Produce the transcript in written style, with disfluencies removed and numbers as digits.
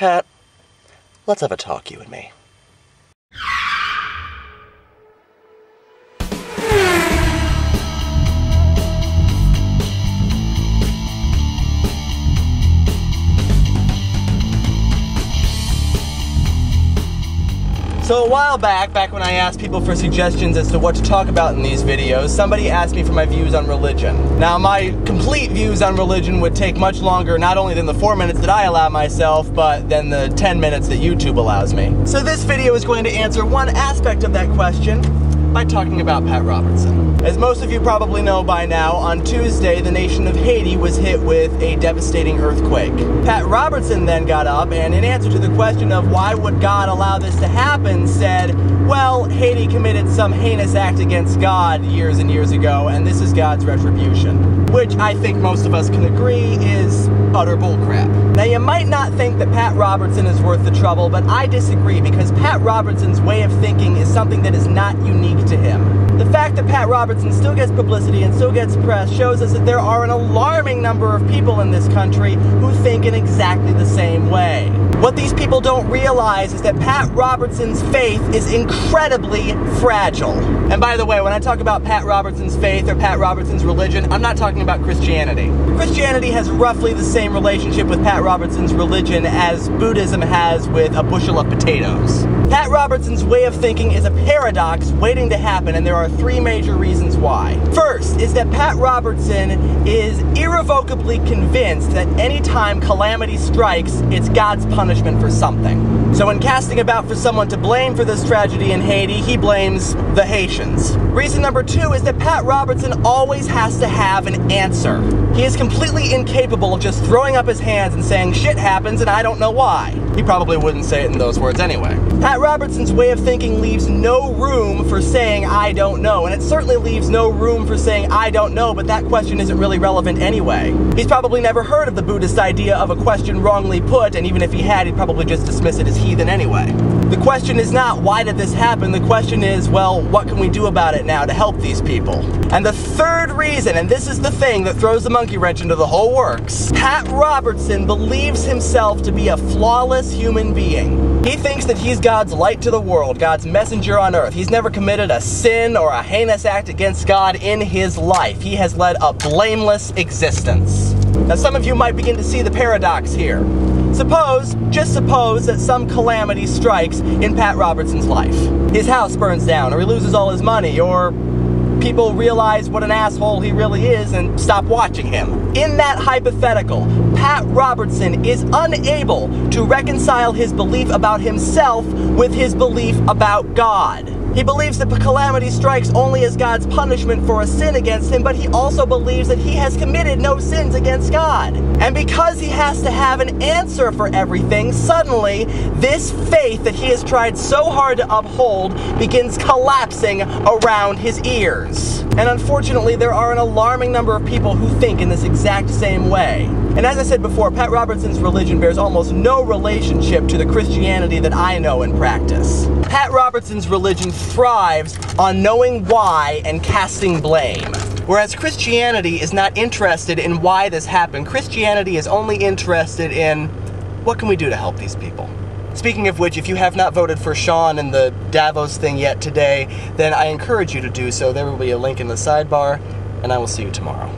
Pat, let's have a talk, you and me. So a while back when I asked people for suggestions as to what to talk about in these videos, somebody asked me for my views on religion. Now, my complete views on religion would take much longer, not only than the 4 minutes that I allow myself, but than the 10 minutes that YouTube allows me. So this video is going to answer one aspect of that question by talking about Pat Robertson. As most of you probably know by now, on Tuesday, the nation of Haiti was hit with a devastating earthquake. Pat Robertson then got up and, in answer to the question of why would God allow this to happen, said, well, Haiti committed some heinous act against God years and years ago, and this is God's retribution. Which I think most of us can agree is utter bullcrap. Now, you might not think that Pat Robertson is worth the trouble, but I disagree, because Pat Robertson's way of thinking is something that is not unique to him. The fact that Pat Robertson still gets publicity and still gets press shows us that there are an alarming number of people in this country who think in exactly the same way. What these people don't realize is that Pat Robertson's faith is incredibly fragile. And by the way, when I talk about Pat Robertson's faith or Pat Robertson's religion, I'm not talking about Christianity. Christianity has roughly the same relationship with Pat Robertson's religion as Buddhism has with a bushel of potatoes. Pat Robertson's way of thinking is a paradox waiting to happen, and there are three major reasons why. First is that Pat Robertson is irrevocably convinced that any time calamity strikes, it's God's punishment for something. So when casting about for someone to blame for this tragedy in Haiti, he blames the Haitians. Reason number two is that Pat Robertson always has to have an answer. He is completely incapable of just throwing up his hands and saying, shit happens and I don't know why. He probably wouldn't say it in those words anyway. Pat Robertson's way of thinking leaves no room for saying, I don't know. And it certainly leaves no room for saying, I don't know, but that question isn't really relevant anyway. He's probably never heard of the Buddhist idea of a question wrongly put, and even if he had, he'd probably just dismiss it as heathen anyway. The question is not, why did this happen? The question is, well, what can we do about it now to help these people? And the third reason, and this is the thing that throws the monkey wrench into the whole works, Pat Robertson believes himself to be a flawless human being. He thinks that he's God's light to the world, God's messenger on earth. He's never committed a sin or a heinous act against God in his life. He has led a blameless existence. Now, some of you might begin to see the paradox here. Just suppose that some calamity strikes in Pat Robertson's life. His house burns down, or he loses all his money, or people realize what an asshole he really is and stop watching him. In that hypothetical, Pat Robertson is unable to reconcile his belief about himself with his belief about God. He believes that calamity strikes only as God's punishment for a sin against him, but he also believes that he has committed no sins against God. And because he has to have an answer for everything, suddenly this faith that he has tried so hard to uphold begins collapsing around his ears. And unfortunately, there are an alarming number of people who think in this exact same way. And as I said before, Pat Robertson's religion bears almost no relationship to the Christianity that I know and practice. Pat Robertson's religion thrives on knowing why and casting blame. Whereas Christianity is not interested in why this happened. Christianity is only interested in what can we do to help these people. Speaking of which, if you have not voted for Shawn in the Davos thing yet today, then I encourage you to do so. There will be a link in the sidebar, and I will see you tomorrow.